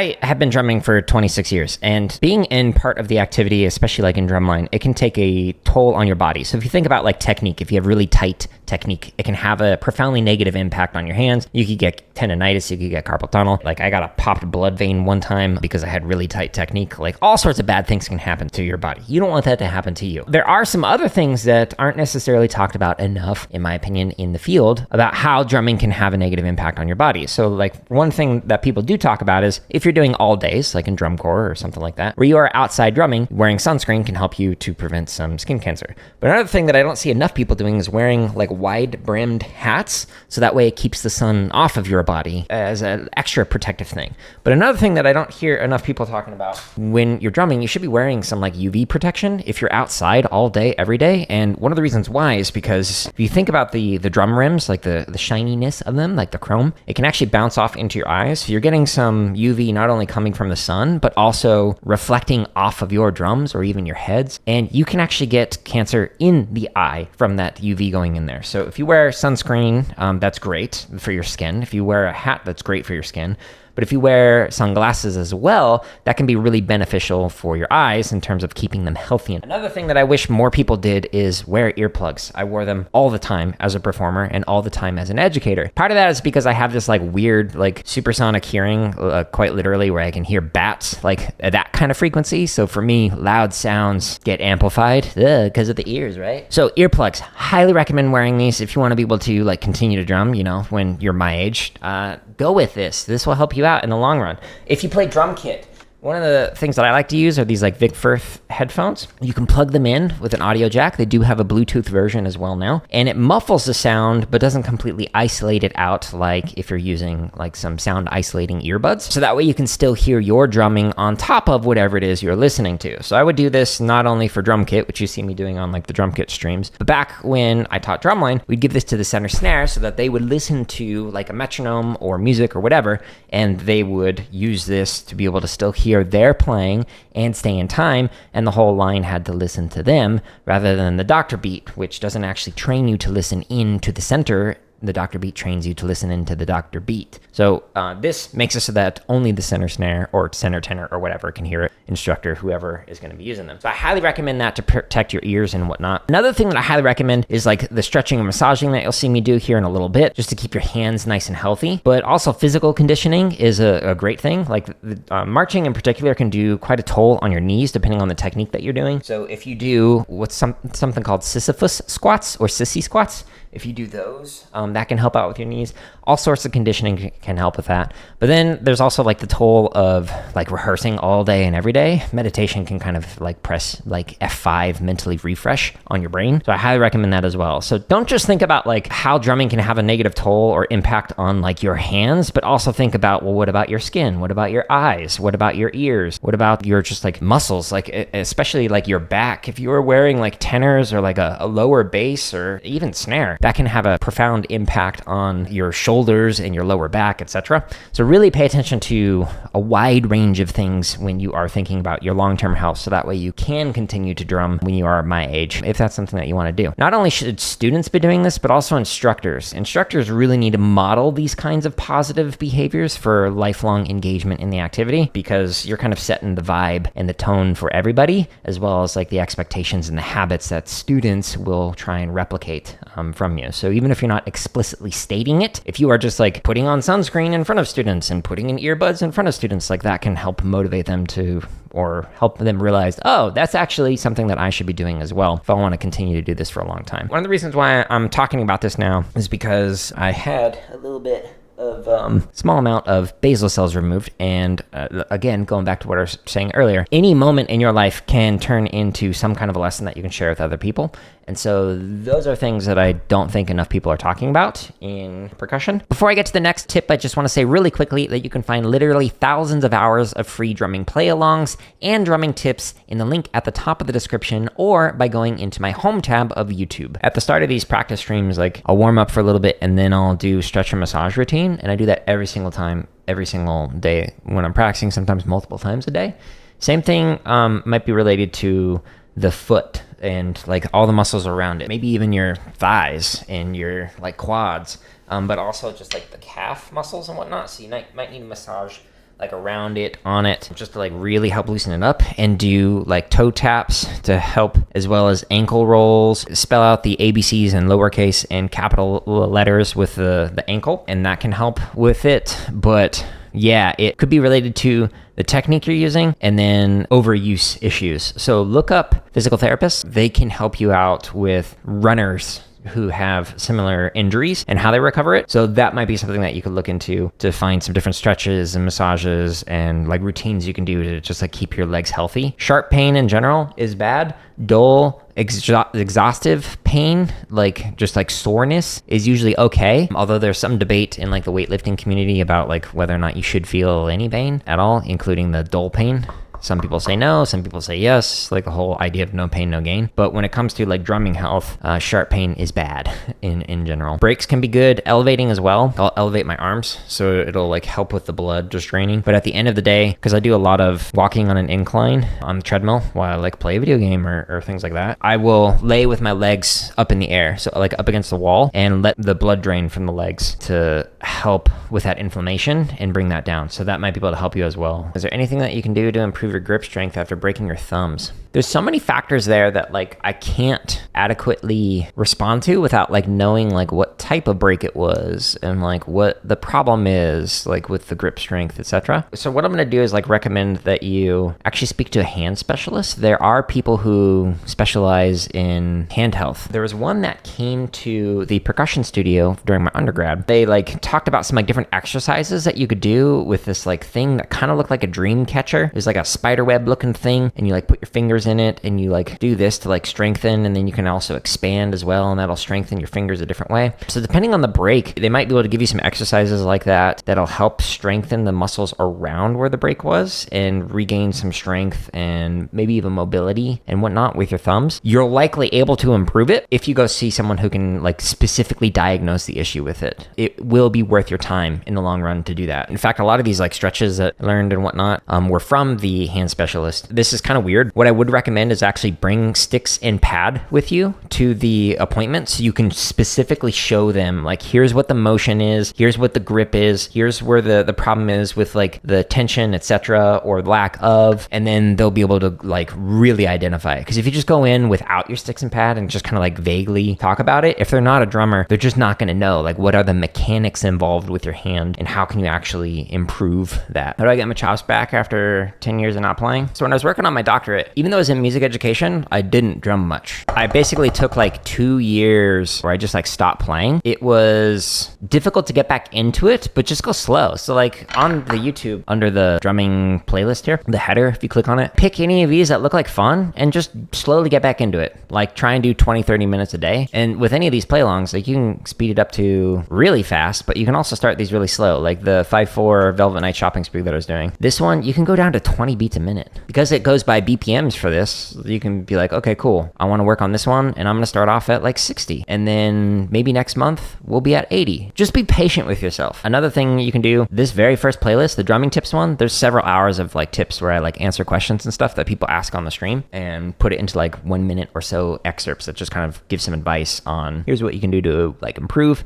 I have been drumming for 26 years, and being in part of the activity, especially like in drumline, it can take a toll on your body. So if you think about like technique, if you have really tight technique, it can have a profoundly negative impact on your hands. You could get tendonitis, you could get carpal tunnel. Like I got a popped blood vein one time because I had really tight technique. Like all sorts of bad things can happen to your body. You don't want that to happen to you. There are some other things that aren't necessarily talked about enough, in my opinion, in the field about how drumming can have a negative impact on your body. So like one thing that people do talk about is if you're doing all days, like in drum corps or something like that, where you are outside drumming, wearing sunscreen can help you to prevent some skin cancer. But another thing that I don't see enough people doing is wearing like wide brimmed hats. So that way it keeps the sun off of your body as an extra protective thing. But another thing that I don't hear enough people talking about, when you're drumming, you should be wearing some like UV protection if you're outside all day, every day. And one of the reasons why is because if you think about the drum rims, like the shininess of them, like the chrome, it can actually bounce off into your eyes. So you're getting some UV not only coming from the sun, but also reflecting off of your drums or even your heads. And you can actually get cancer in the eye from that UV going in there. So if you wear sunscreen, that's great for your skin. If you wear a hat, that's great for your skin. But if you wear sunglasses as well, that can be really beneficial for your eyes in terms of keeping them healthy. Another thing that I wish more people did is wear earplugs. I wore them all the time as a performer and all the time as an educator. Part of that is because I have this like weird, like supersonic hearing, quite literally, where I can hear bats, like that kind of frequency. So for me, loud sounds get amplified because of the ears, right? So earplugs, highly recommend wearing these if you want to be able to like continue to drum, you know, when you're my age. Go with this. This will help you out in the long run. If you play drumkit, one of the things that I like to use are these like Vic Firth headphones. You can plug them in with an audio jack. They do have a Bluetooth version as well now. And it muffles the sound, but doesn't completely isolate it out like if you're using like some sound isolating earbuds. So that way you can still hear your drumming on top of whatever it is you're listening to. So I would do this not only for drumkit, which you see me doing on like the drumkit streams, but back when I taught drumline, we'd give this to the center snare so that they would listen to like a metronome or music or whatever, and they would use this to be able to still hear their playing and stay in time, and the whole line had to listen to them rather than the doctor beat, which doesn't actually train you to listen into the center. The doctor beat trains you to listen into the doctor beat. So this makes it so that only the center snare or center tenor or whatever can hear it, instructor, whoever is going to be using them. So I highly recommend that to protect your ears and whatnot. Another thing that I highly recommend is like the stretching and massaging that you'll see me do here in a little bit, just to keep your hands nice and healthy. But also physical conditioning is a great thing. Like marching in particular can do quite a toll on your knees depending on the technique that you're doing. So if you do what's something called Sisyphus squats or sissy squats, if you do those, that can help out with your knees. All sorts of conditioning can help with that. But then there's also like the toll of like rehearsing all day and every day. Meditation can kind of like press like F5 mentally refresh on your brain. So I highly recommend that as well. So don't just think about like how drumming can have a negative toll or impact on like your hands, but also think about, well, what about your skin? What about your eyes? What about your ears? What about your just like muscles? Like especially like your back. If you were wearing like tenors or like a lower bass or even snare, that can have a profound impact on your shoulders and your lower back, etc. So really pay attention to a wide range of things when you are thinking about your long-term health, so that way you can continue to drum when you are my age, if that's something that you want to do. Not only should students be doing this, but also instructors. Instructors really need to model these kinds of positive behaviors for lifelong engagement in the activity, because you're kind of setting the vibe and the tone for everybody, as well as like the expectations and the habits that students will try and replicate from you. So even if you're not explicitly stating it, if you are just like putting on sunscreen in front of students and putting in earbuds in front of students, like that can help motivate them to, or help them realize, oh, that's actually something that I should be doing as well if I want to continue to do this for a long time. One of the reasons why I'm talking about this now is because I had a little bit of small amount of basal cells removed, and again, going back to what I was saying earlier, any moment in your life can turn into some kind of a lesson that you can share with other people. And so those are things that I don't think enough people are talking about in percussion. Before I get to the next tip, I just want to say really quickly that you can find literally thousands of hours of free drumming play-alongs and drumming tips in the link at the top of the description, or by going into my home tab of YouTube. At the start of these practice streams, like I'll warm up for a little bit and then I'll do stretch and massage routine, and I do that every single time, every single day when I'm practicing, sometimes multiple times a day. Same thing might be related to the foot and like all the muscles around it, maybe even your thighs and your like quads, but also just like the calf muscles and whatnot. So you might need to massage like around it, on it, just to like really help loosen it up, and do like toe taps to help, as well as ankle rolls. Spell out the ABCs in lowercase and capital letters with the ankle, and that can help with it. But yeah, it could be related to the technique you're using and then overuse issues. So look up physical therapists. They can help you out with runners who have similar injuries and how they recover it. So that might be something that you could look into to find some different stretches and massages and like routines you can do to just like keep your legs healthy. Sharp pain in general is bad. Dull, exhaustive pain, like just like soreness, is usually okay. Although there's some debate in like the weightlifting community about like whether or not you should feel any pain at all, including the dull pain. Some people say no, some people say yes, like the whole idea of no pain, no gain. But when it comes to like drumming health, sharp pain is bad in general. Breaks can be good, elevating as well. I'll elevate my arms, so it'll like help with the blood just draining. But at the end of the day, because I do a lot of walking on an incline on the treadmill while I like play a video game or things like that, I will lay with my legs up in the air, so like up against the wall, and let the blood drain from the legs to help with that inflammation and bring that down. So that might be able to help you as well. Is there anything that you can do to improve your grip strength after breaking your thumbs? There's so many factors there that like I can't adequately respond to without like knowing like what type of break it was and like what the problem is like with the grip strength, etc. So what I'm going to do is like recommend that you actually speak to a hand specialist. There are people who specialize in hand health. There was one that came to the percussion studio during my undergrad. They like talked about some like different exercises that you could do with this like thing that kind of looked like a dream catcher. It was like a spider web looking thing, and you like put your fingers in it and you like do this to like strengthen, and then you can also expand as well, and that'll strengthen your fingers a different way. So depending on the break, they might be able to give you some exercises like that that'll help strengthen the muscles around where the break was and regain some strength and maybe even mobility and whatnot with your thumbs. You're likely able to improve it if you go see someone who can like specifically diagnose the issue with it. It will be worth your time in the long run to do that. In fact, a lot of these like stretches that I learned and whatnot were from the hand specialist. This is kind of weird. What I would recommend is actually bring sticks and pad with you to the appointment so you can specifically show them like, here's what the motion is, here's what the grip is, here's where the problem is with like the tension, etc., or lack of, and then they'll be able to like really identify it. Because if you just go in without your sticks and pad and just kind of like vaguely talk about it, if they're not a drummer, they're just not going to know like what are the mechanics involved with your hand and how can you actually improve that. How do I get my chops back after 10 years of not playing? So when I was working on my doctorate, even though I was in music education, I didn't drum much. I basically took like 2 years where I just like stopped playing. It was difficult to get back into it, but just go slow. So like on the YouTube, under the drumming playlist here, the header, if you click on it, pick any of these that look like fun and just slowly get back into it. Like try and do 20, 30 minutes a day. And with any of these play alongs, like you can speed it up to really fast, but you can also start these really slow, like the 5/4 Velvet Night Shopping Spree that I was doing. This one, you can go down to 20 beats a minute. Because it goes by BPMs for this, you can be like, okay, cool. I want to work on this one, and I'm going to start off at like 60. And then maybe next month, we'll be at 80. Just be patient with yourself. Another thing you can do, this very first playlist, the drumming tips one, there's several hours of like tips where I like answer questions and stuff that people ask on the stream and put it into like 1 minute or so excerpts that just kind of give some advice on here's what you can do to like improve.